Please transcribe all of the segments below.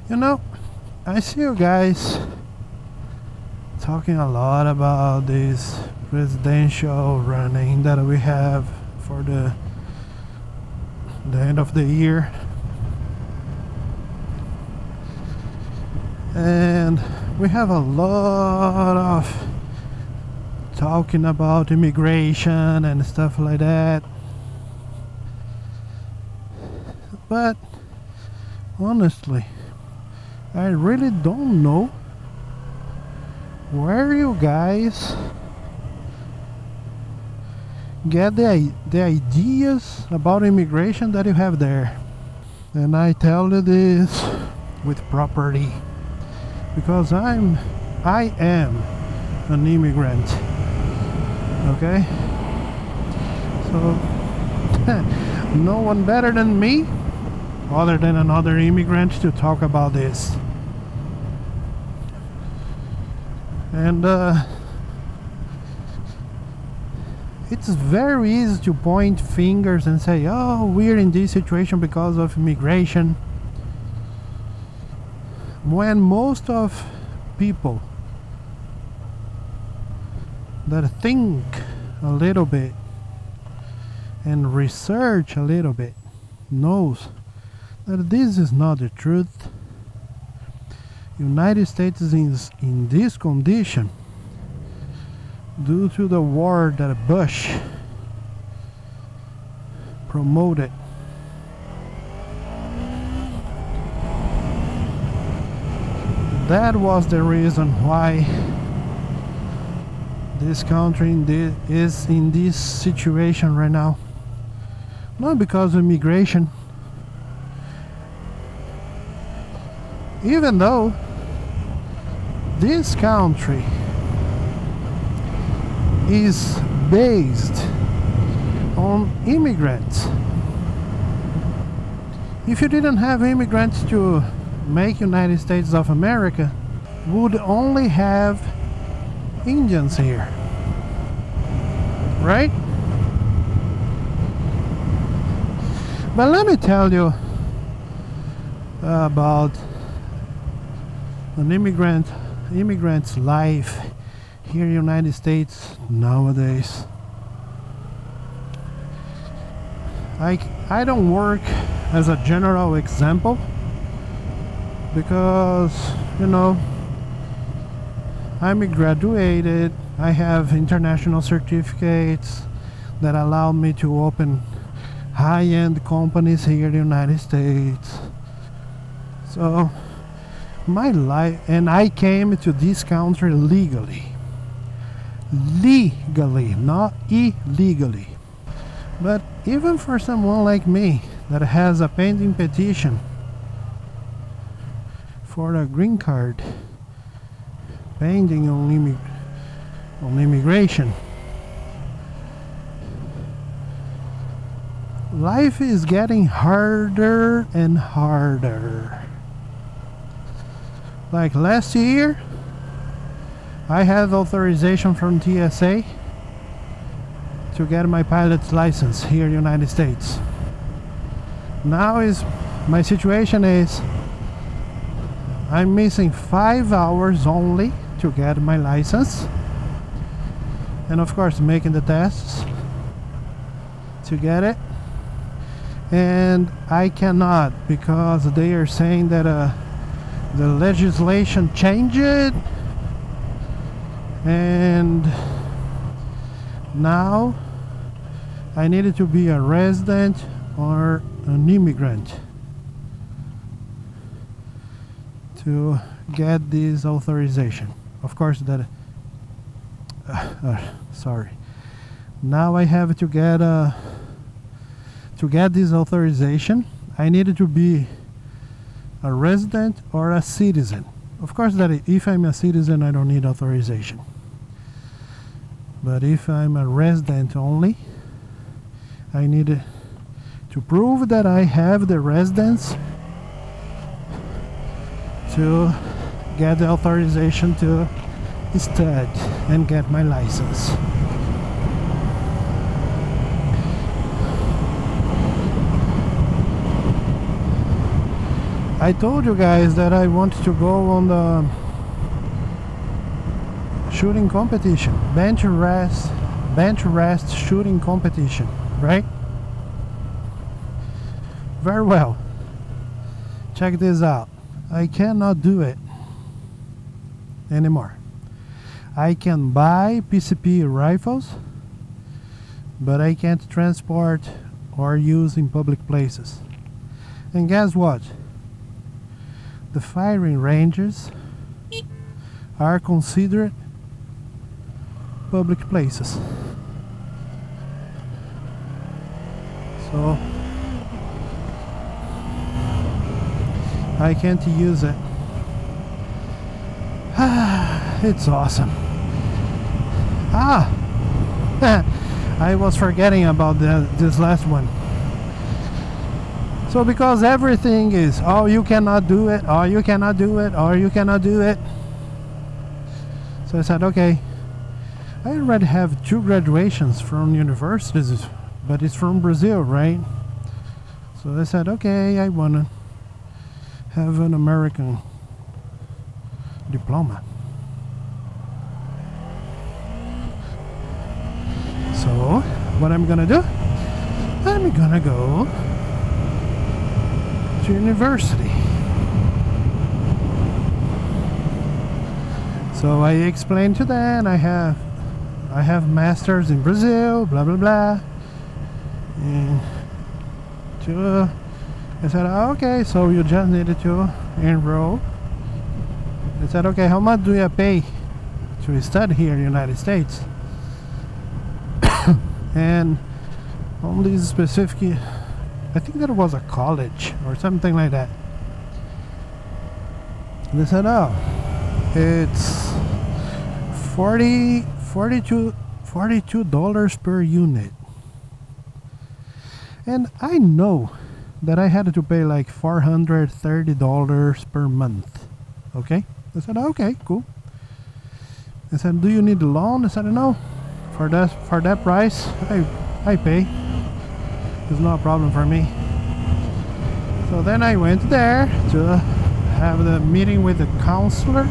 You know, I see you guys talking a lot about this presidential running that we have for the end of the year, and we have a lot of talking about immigration and stuff like that, but honestly I really don't know where you guys get the ideas about immigration that you have there. And I tell you this with property, because I am an immigrant, okay? So no one better than me, other than another immigrant, to talk about this. And it's very easy to point fingers and say, oh, we're in this situation because of immigration, when most of people that think a little bit and research a little bit knows that this is not the truth. United States is in this condition due to the war that Bush promoted. That was the reason why this country is in this situation right now. Not because of immigration, even though this country is based on immigrants. If you didn't have immigrants to make United States of America, would only have Indians here, right? But let me tell you about an immigrant's life here in the United States nowadays. I don't work as a general example because, you know, I'm graduated, I have international certificates that allow me to open high-end companies here in the United States. So my life, and I came to this country legally, not illegally. But even for someone like me that has a pending petition for a green card, pending on immigration, life is getting harder and harder. Like last year, I had authorization from TSA to get my pilot's license here in the United States. Now my situation is I'm missing 5 hours only to get my license, and of course making the tests to get it, and I cannot because they are saying that the legislation changed, and now I needed to be a resident or an immigrant to get this authorization. Of course that sorry, now I have to get this authorization. I needed to be a resident or a citizen. Of course that if I'm a citizen I don't need authorization, but if I'm a resident only, I need to prove that I have the residence to get the authorization to study and get my license. I told you guys that I wanted to go on the shooting competition, bench rest shooting competition, right? Very well. Check this out. I cannot do it anymore. I can buy PCP rifles, but I can't transport or use in public places. And guess what? The firing ranges are considered public places. So I can't use it. It's awesome. I was forgetting about this last one. So because everything is, oh, you cannot do it, or you cannot do it, or you cannot do it. So I said, okay. I already have 2 graduations from universities, but it's from Brazil, right? So I said, okay, I want to have an American diploma. So what I'm gonna do, I'm gonna go to university. So I explained to them I have masters in Brazil, blah blah blah. And I said, okay, so you just needed to enroll. I said, okay, how much do you pay to study here in the United States? And on this specific, I think that was a college or something like that. And they said, oh, it's $42 per unit. And I know that I had to pay like $430 per month. Okay? I said, okay, cool. I said, do you need a loan? I said, no. For that price, I pay. It's not a problem for me. So then I went there to have the meeting with the counselor.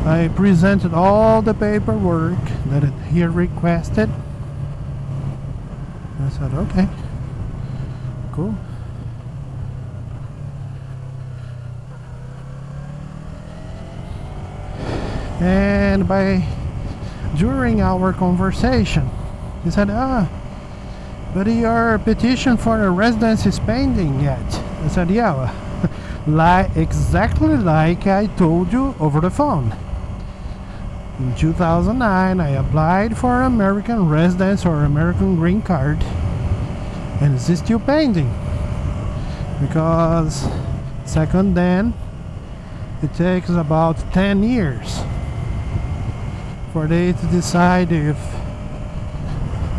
I presented all the paperwork that he requested. I said, okay, cool. And during our conversation, he said, but your petition for a residence is pending yet. I said, yeah, exactly like I told you over the phone. In 2009, I applied for American residence or American green card, and it's still pending. Because second then, it takes about 10 years for they to decide if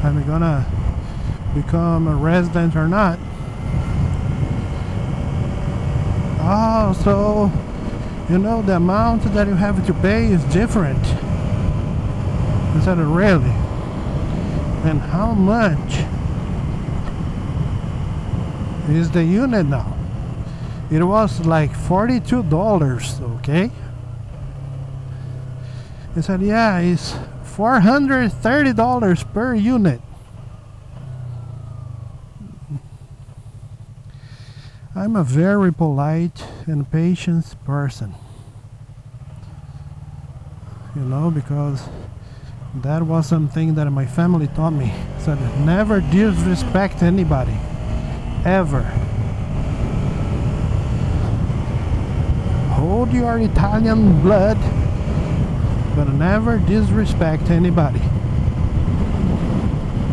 I'm gonna become a resident or not. Oh, so you know the amount that you have to pay is different. I said, really? And how much is the unit now? It was like $42, okay? I said, yeah, it's $430 per unit. I'm a very polite and patient person. You know, because that was something that my family taught me. Said, never disrespect anybody. Ever. Hold your Italian blood, but never disrespect anybody.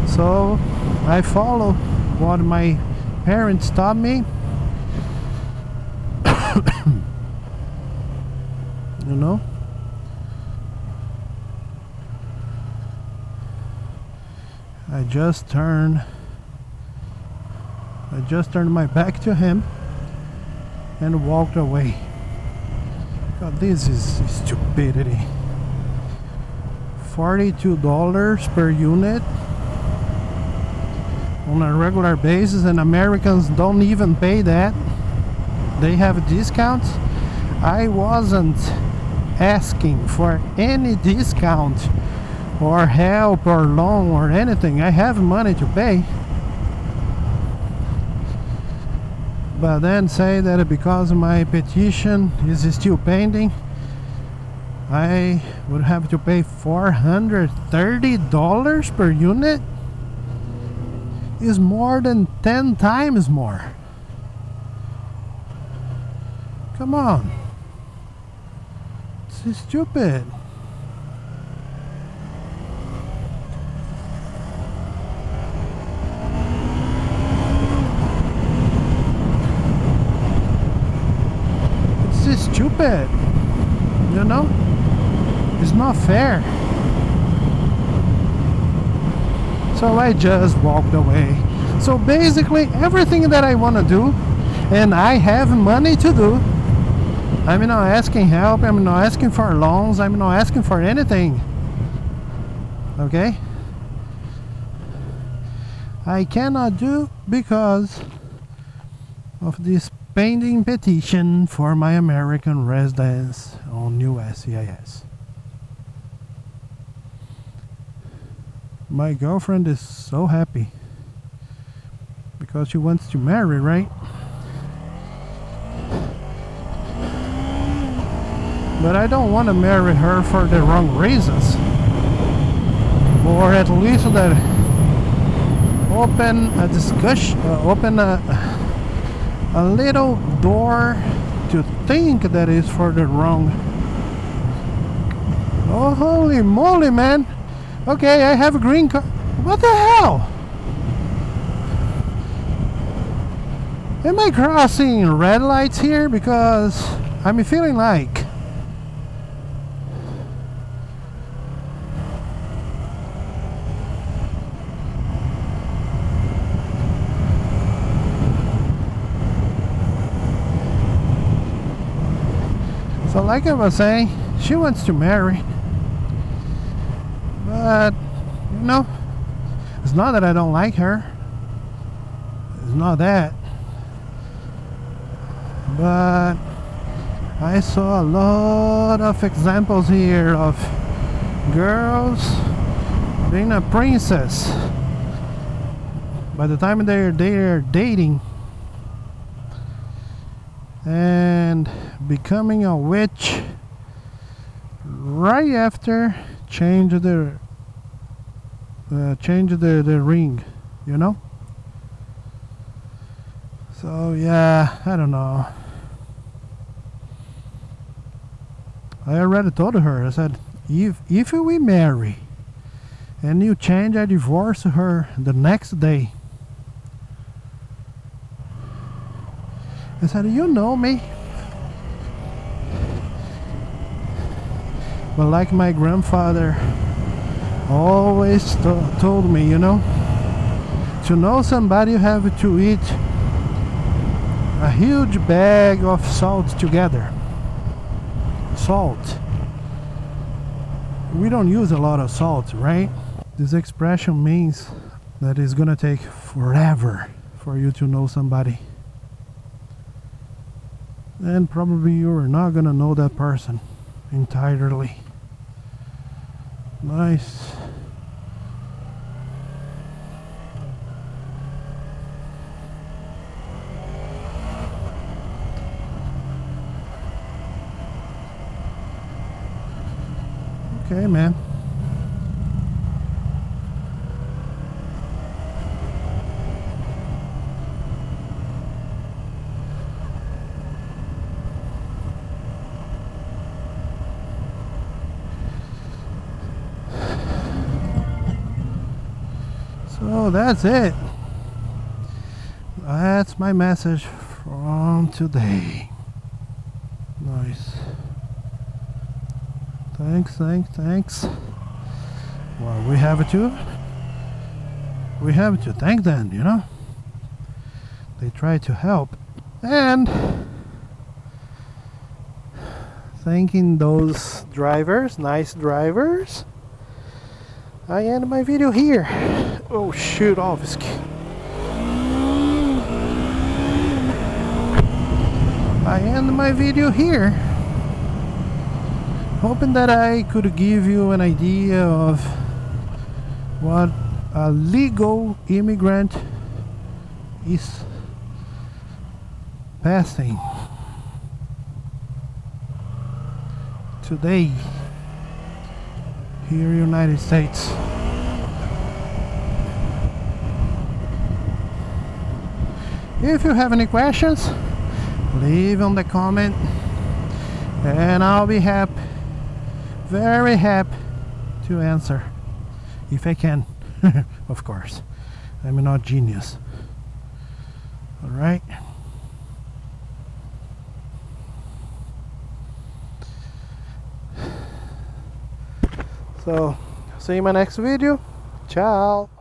So I follow what my parents taught me. You know, I just turned my back to him and walked away. God, this is stupidity. $42 per unit on a regular basis, and Americans don't even pay that. They have discounts. I wasn't asking for any discount or help or loan or anything. I have money to pay. But then say that because my petition is still pending, I would have to pay $430 per unit. Is more than 10 times more. Come on. It's stupid. It's stupid. You know? It's not fair. So I just walked away. So basically everything that I want to do and I have money to do, I'm not asking help, I'm not asking for loans, I'm not asking for anything. Okay? I cannot do because of this pending petition for my American residence on USCIS. My girlfriend is so happy because she wants to marry, right? But I don't want to marry her for the wrong reasons, or at least that open a discussion, open a little door to think that is for the wrong. Oh, holy moly, man. Okay, I have a green card. What the hell? Am I crossing red lights here? Because I'm feeling like so, like I was saying, she wants to marry. But, you know, it's not that I don't like her. It's not that. But I saw a lot of examples here of girls being a princess by the time they're dating and becoming a witch right after change the ring, you know. So yeah, I don't know. I already told her, I said, if we marry and you change, I divorce her the next day. I said, you know me. But like my grandfather always told me, you know, to know somebody you have to eat a huge bag of salt together. Salt. We don't use a lot of salt, right? This expression means that it's gonna take forever for you to know somebody. And probably you're not gonna know that person entirely. Nice. Okay, man. So that's it. That's my message from today. Nice. Thanks. Well, we have to thank them, you know. They try to help. And thanking those drivers, nice drivers, I end my video here. Oh shoot, obviously. I end my video here, hoping that I could give you an idea of what a legal immigrant is passing today here in the United States. If you have any questions, leave on the comment and I'll be very happy to answer if I can. Of course, I'm not genius. All right. So, see you in my next video. Ciao.